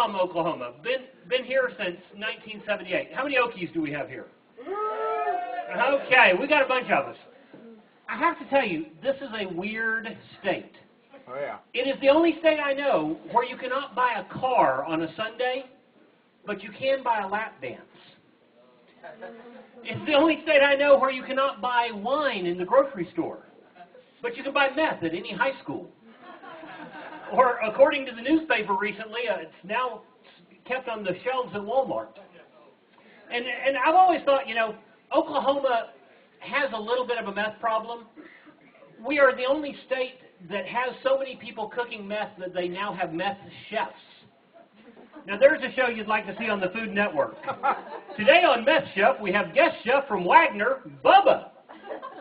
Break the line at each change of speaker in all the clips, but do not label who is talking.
from Oklahoma. Been here since 1978. How many Okies do we have here? Okay, we got a bunch of us. I have to tell you, this is a weird state.
Oh, yeah.
It is the only state I know where you cannot buy a car on a Sunday, but you can buy a lap dance. It's the only state I know where you cannot buy wine in the grocery store, but you can buy meth at any high school. Or, according to the newspaper recently, it's now kept on the shelves at Walmart. And I've always thought, you know, Oklahoma has a little bit of a meth problem. We are the only state that has so many people cooking meth that they now have meth chefs. Now, there's a show you'd like to see on the Food Network. Today on Meth Chef, we have guest chef from Wagner, Bubba.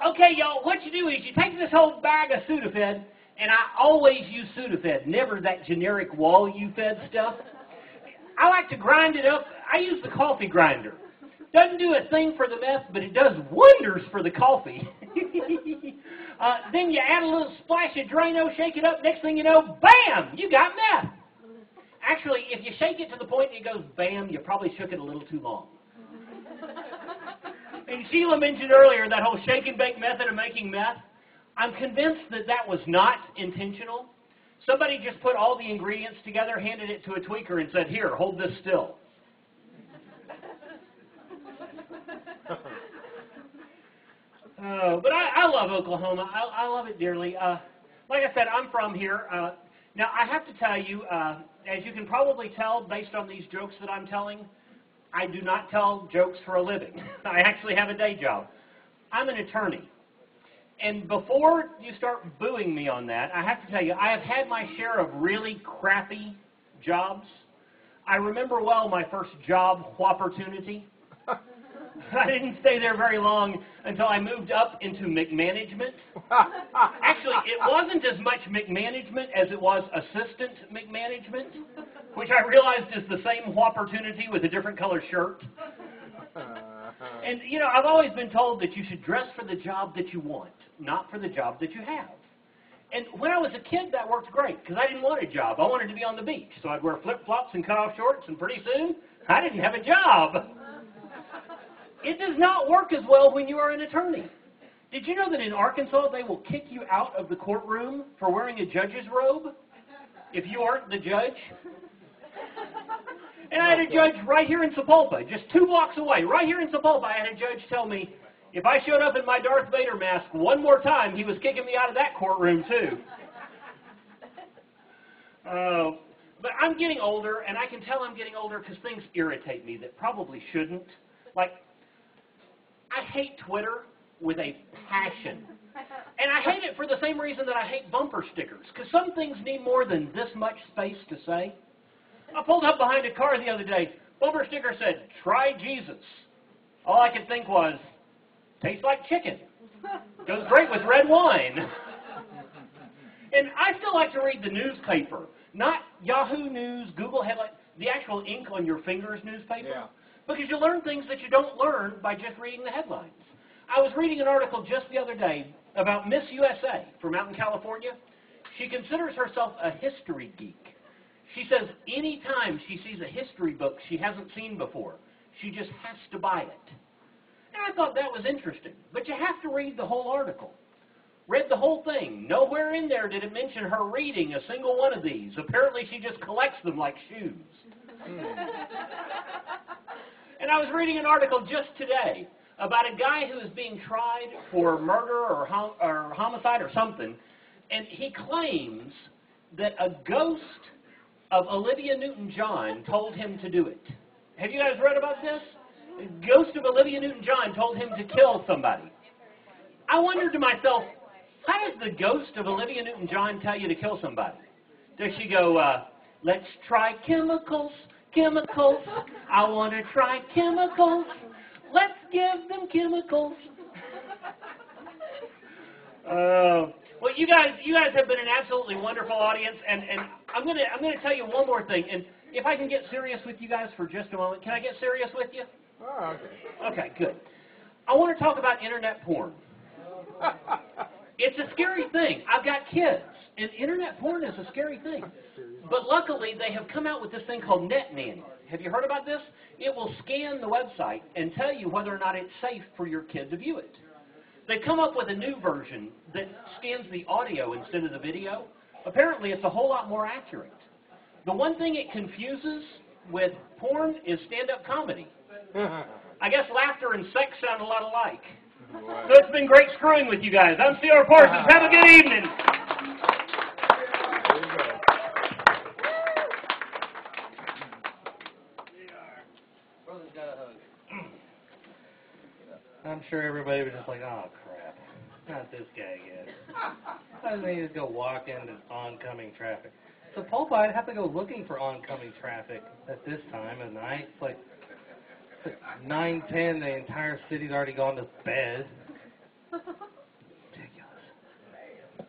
Okay, y'all, what you do is you take this whole bag of Sudafed, and I always use Sudafed, never that generic Wall-U-Fed stuff. I like to grind it up. I use the coffee grinder. Doesn't do a thing for the meth, but it does wonders for the coffee. Then you add a little splash of Drano, shake it up. Next thing you know, bam, you got meth. Actually, if you shake it to the point that it goes bam, you probably shook it a little too long. And Sheila mentioned earlier that whole shake and bake method of making meth. I'm convinced that that was not intentional. Somebody just put all the ingredients together, handed it to a tweaker, and said, "Here, hold this still." But I love Oklahoma. I love it dearly. Like I said, I'm from here. Now, I have to tell you, as you can probably tell based on these jokes that I'm telling, I do not tell jokes for a living. I actually have a day job. I'm an attorney. And before you start booing me on that, I have to tell you, I have had my share of really crappy jobs. I remember well my first job opportunity. I didn't stay there very long until I moved up into McManagement. Actually, it wasn't as much McManagement as it was assistant McManagement, which I realized is the same opportunity with a different color shirt. And, you know, I've always been told that you should dress for the job that you want, not for the job that you have. And when I was a kid, that worked great, because I didn't want a job. I wanted to be on the beach, so I'd wear flip-flops and cut-off shorts, and pretty soon, I didn't have a job. It does not work as well when you are an attorney. Did you know that in Arkansas, they will kick you out of the courtroom for wearing a judge's robe if you aren't the judge? And I had a judge right here in Sapulpa, just 2 blocks away, right here in Sapulpa, I had a judge tell me if I showed up in my Darth Vader mask one more time, he was kicking me out of that courtroom too. But I'm getting older, and I can tell I'm getting older because things irritate me that probably shouldn't. Like, I hate Twitter with a passion. And I hate it for the same reason that I hate bumper stickers, because some things need more than this much space to say. I pulled up behind a car the other day. Bumper sticker said, "Try Jesus." All I could think was, tastes like chicken. Goes great with red wine. And I still like to read the newspaper, not Yahoo News, Google headline, the actual ink on your fingers newspaper.
Yeah.
Because you learn things that you don't learn by just reading the headlines. I was reading an article just the other day about Miss USA from out in California. She considers herself a history geek. She says any time she sees a history book she hasn't seen before, she just has to buy it. And I thought that was interesting. But you have to read the whole article. Read the whole thing. Nowhere in there did it mention her reading a single one of these. Apparently she just collects them like shoes. And I was reading an article just today about a guy who is being tried for murder or homicide or something, and he claims that a ghost of Olivia Newton-John told him to do it. Have you guys read about this? The ghost of Olivia Newton-John told him to kill somebody. I wondered to myself, how does the ghost of Olivia Newton-John tell you to kill somebody? Does she go, let's try chemicals, chemicals, I want to try chemicals, let's give them chemicals. Well, you guys have been an absolutely wonderful audience, and I'm gonna tell you one more thing, and if I can get serious with you guys for just a moment, can I get serious with you?
Oh, okay.
Okay, good. I want to talk about internet porn. It's a scary thing. I've got kids. And internet porn is a scary thing. But luckily, they have come out with this thing called NetNanny. Have you heard about this? It will scan the website and tell you whether or not it's safe for your kid to view it. They've come up with a new version that scans the audio instead of the video. Apparently, it's a whole lot more accurate. The one thing it confuses with porn is stand-up comedy. I guess laughter and sex sound a lot alike.
Wow.
So it's been great screwing with you guys. I'm Theodore Parsons. Have a good evening.
There you go.
Brother's got a hug. I'm sure everybody was just like, oh crap, not this guy again. I just need to go walk into oncoming traffic. So Paul, I'd have to go looking for oncoming traffic at this time of night. It's like 9:10, the entire city's already gone to bed.